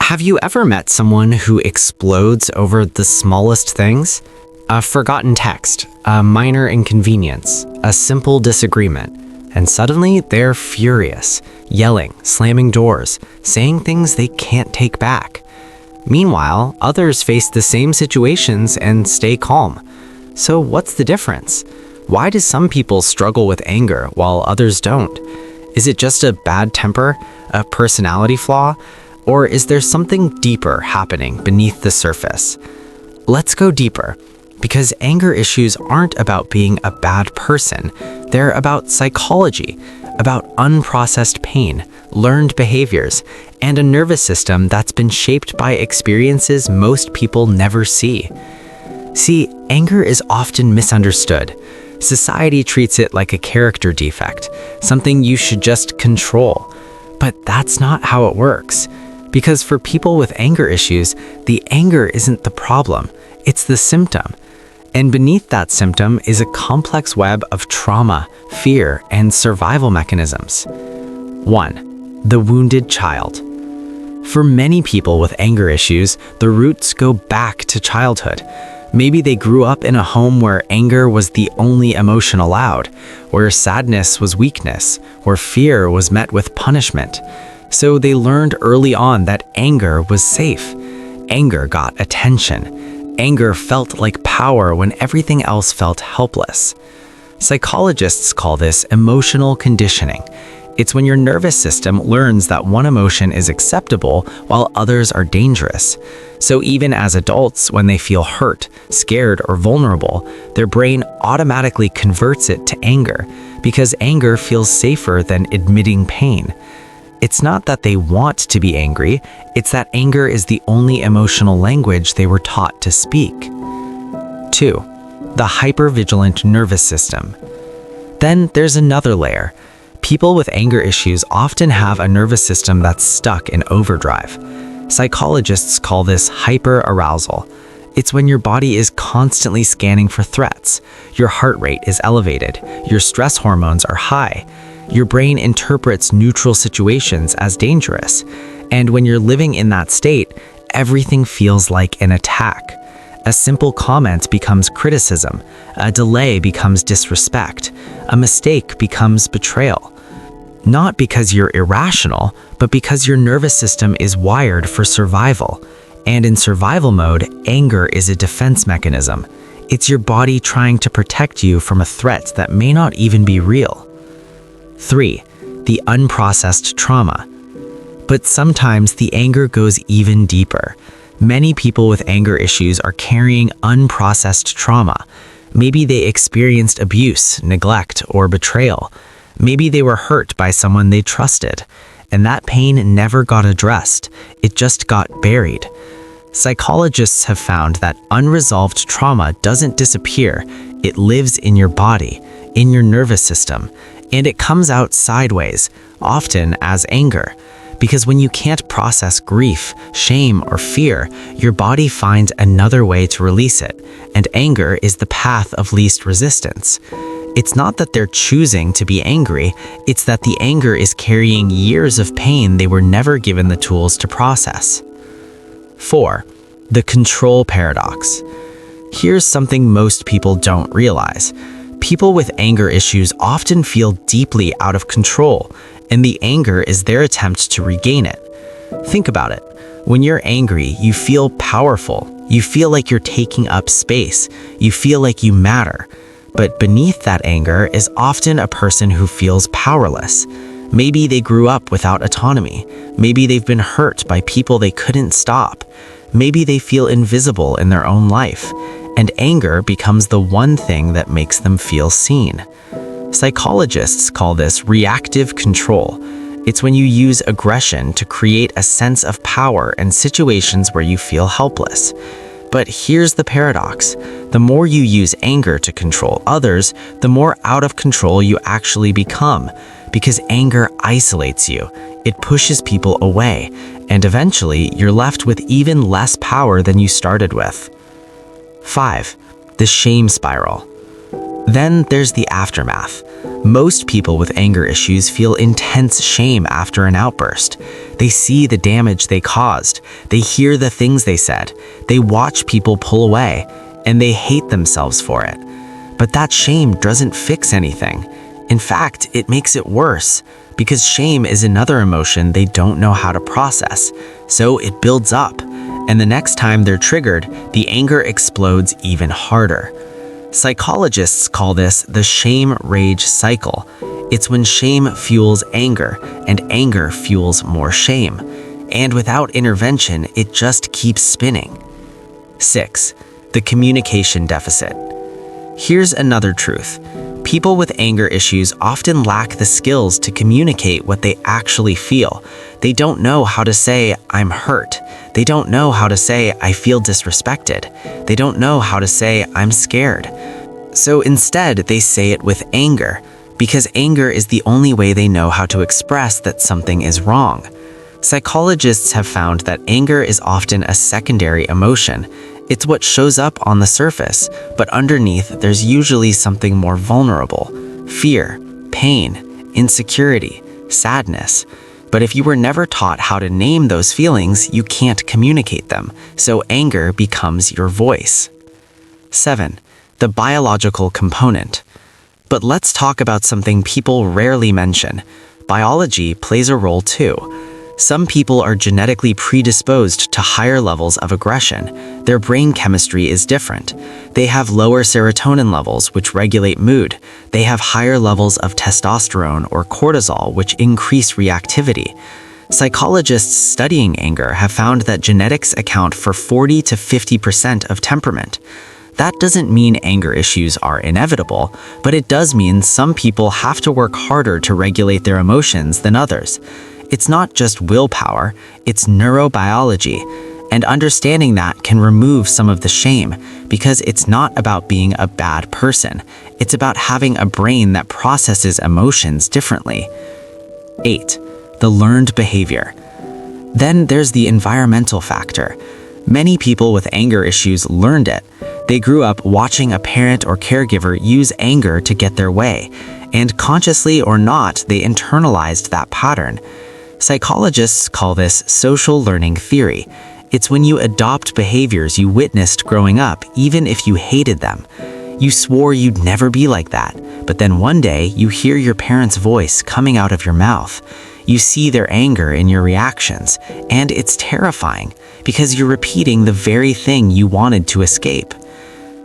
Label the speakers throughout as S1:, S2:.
S1: Have you ever met someone who explodes over the smallest things? A forgotten text, a minor inconvenience, a simple disagreement, and suddenly they're furious, yelling, slamming doors, saying things they can't take back. Meanwhile, others face the same situations and stay calm. So what's the difference? Why do some people struggle with anger while others don't? Is it just a bad temper, a personality flaw, or is there something deeper happening beneath the surface? Let's go deeper, because anger issues aren't about being a bad person. They're about psychology, about unprocessed pain, learned behaviors, and a nervous system that's been shaped by experiences most people never see. See, anger is often misunderstood. Society treats it like a character defect, something you should just control. But that's not how it works. Because for people with anger issues, the anger isn't the problem, it's the symptom. And beneath that symptom is a complex web of trauma, fear, and survival mechanisms. 1. The wounded child. For many people with anger issues, the roots go back to childhood. Maybe they grew up in a home where anger was the only emotion allowed, where sadness was weakness, where fear was met with punishment. So they learned early on that anger was safe. Anger got attention. Anger felt like power when everything else felt helpless. Psychologists call this emotional conditioning. It's when your nervous system learns that one emotion is acceptable while others are dangerous. So even as adults, when they feel hurt, scared, or vulnerable, their brain automatically converts it to anger because anger feels safer than admitting pain. It's not that they want to be angry, it's that anger is the only emotional language they were taught to speak. 2. The hypervigilant nervous system. Then there's another layer. People with anger issues often have a nervous system that's stuck in overdrive. Psychologists call this hyperarousal. It's when your body is constantly scanning for threats. Your heart rate is elevated. Your stress hormones are high. Your brain interprets neutral situations as dangerous. And when you're living in that state, everything feels like an attack. A simple comment becomes criticism. A delay becomes disrespect. A mistake becomes betrayal. Not because you're irrational, but because your nervous system is wired for survival. And in survival mode, anger is a defense mechanism. It's your body trying to protect you from a threat that may not even be real. 3. The unprocessed trauma. But sometimes the anger goes even deeper. Many people with anger issues are carrying unprocessed trauma. Maybe they experienced abuse, neglect, or betrayal. Maybe they were hurt by someone they trusted, and that pain never got addressed. It just got buried. Psychologists have found that unresolved trauma doesn't disappear. It lives in your body, in your nervous system, and it comes out sideways, often as anger. Because when you can't process grief, shame, or fear, your body finds another way to release it, and anger is the path of least resistance. It's not that they're choosing to be angry, it's that the anger is carrying years of pain they were never given the tools to process. 4. The control paradox. Here's something most people don't realize. People with anger issues often feel deeply out of control, and the anger is their attempt to regain it. Think about it. When you're angry, you feel powerful. You feel like you're taking up space. You feel like you matter. But beneath that anger is often a person who feels powerless. Maybe they grew up without autonomy. Maybe they've been hurt by people they couldn't stop. Maybe they feel invisible in their own life. And anger becomes the one thing that makes them feel seen. Psychologists call this reactive control. It's when you use aggression to create a sense of power in situations where you feel helpless. But here's the paradox. The more you use anger to control others, the more out of control you actually become. Because anger isolates you. It pushes people away. And eventually, you're left with even less power than you started with. 5. The shame spiral. Then there's the aftermath. Most people with anger issues feel intense shame after an outburst. They see the damage they caused, they hear the things they said, they watch people pull away, and they hate themselves for it. But that shame doesn't fix anything. In fact, it makes it worse, because shame is another emotion they don't know how to process. So it builds up, and the next time they're triggered, the anger explodes even harder. Psychologists call this the shame-rage cycle. It's when shame fuels anger, and anger fuels more shame. And without intervention, it just keeps spinning. 6. The communication deficit. Here's another truth. People with anger issues often lack the skills to communicate what they actually feel. They don't know how to say, "I'm hurt." They don't know how to say, "I feel disrespected." They don't know how to say, "I'm scared." So instead, they say it with anger, because anger is the only way they know how to express that something is wrong. Psychologists have found that anger is often a secondary emotion. It's what shows up on the surface, but underneath there's usually something more vulnerable: fear, pain, insecurity, sadness. But if you were never taught how to name those feelings, you can't communicate them, so anger becomes your voice. 7. The biological component. But let's talk about something people rarely mention. Biology plays a role too. Some people are genetically predisposed to higher levels of aggression. Their brain chemistry is different. They have lower serotonin levels, which regulate mood. They have higher levels of testosterone or cortisol, which increase reactivity. Psychologists studying anger have found that genetics account for 40 to 50% of temperament. That doesn't mean anger issues are inevitable, but it does mean some people have to work harder to regulate their emotions than others. It's not just willpower, it's neurobiology, and understanding that can remove some of the shame, because it's not about being a bad person. It's about having a brain that processes emotions differently. 8. The learned behavior. Then there's the environmental factor. Many people with anger issues learned it. They grew up watching a parent or caregiver use anger to get their way, and consciously or not, they internalized that pattern. Psychologists call this social learning theory. It's when you adopt behaviors you witnessed growing up, even if you hated them. You swore you'd never be like that, but then one day you hear your parents' voice coming out of your mouth. You see their anger in your reactions, and it's terrifying, because you're repeating the very thing you wanted to escape.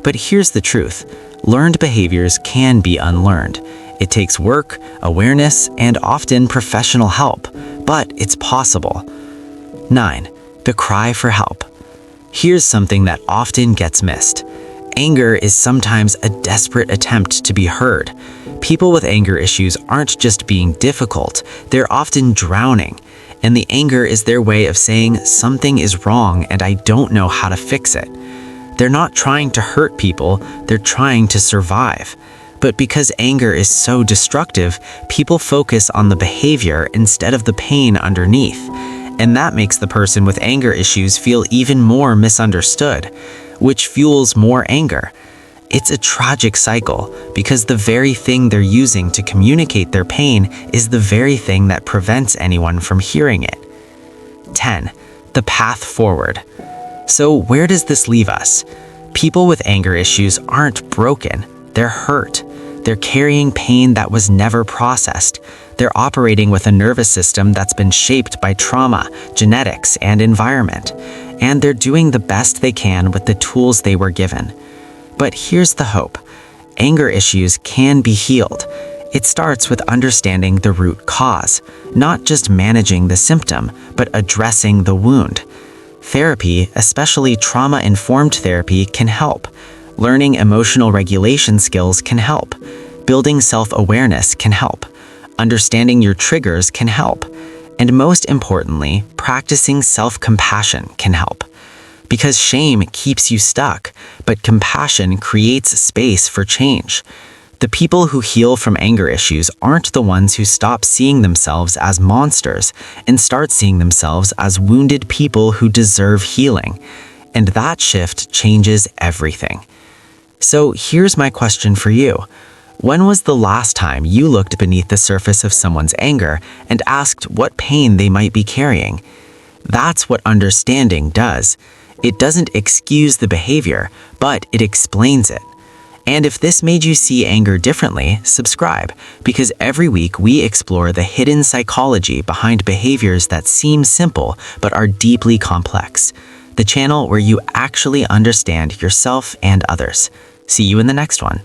S1: But here's the truth. Learned behaviors can be unlearned. It takes work, awareness, and often professional help, but it's possible. 9. The cry for help. Here's something that often gets missed. Anger is sometimes a desperate attempt to be heard. People with anger issues aren't just being difficult, they're often drowning. And the anger is their way of saying something is wrong and I don't know how to fix it. They're not trying to hurt people, they're trying to survive. But because anger is so destructive, people focus on the behavior instead of the pain underneath. And that makes the person with anger issues feel even more misunderstood, which fuels more anger. It's a tragic cycle, because the very thing they're using to communicate their pain is the very thing that prevents anyone from hearing it. 10. The path forward. So where does this leave us? People with anger issues aren't broken, they're hurt. They're carrying pain that was never processed. They're operating with a nervous system that's been shaped by trauma, genetics, and environment. And they're doing the best they can with the tools they were given. But here's the hope. Anger issues can be healed. It starts with understanding the root cause, not just managing the symptom, but addressing the wound. Therapy, especially trauma-informed therapy, can help. Learning emotional regulation skills can help. Building self-awareness can help. Understanding your triggers can help. And most importantly, practicing self-compassion can help. Because shame keeps you stuck, but compassion creates space for change. The people who heal from anger issues aren't the ones who stop seeing themselves as monsters and start seeing themselves as wounded people who deserve healing. And that shift changes everything. So here's my question for you. When was the last time you looked beneath the surface of someone's anger and asked what pain they might be carrying? That's what understanding does. It doesn't excuse the behavior, but it explains it. And if this made you see anger differently, subscribe, because every week we explore the hidden psychology behind behaviors that seem simple but are deeply complex. The channel where you actually understand yourself and others. See you in the next one.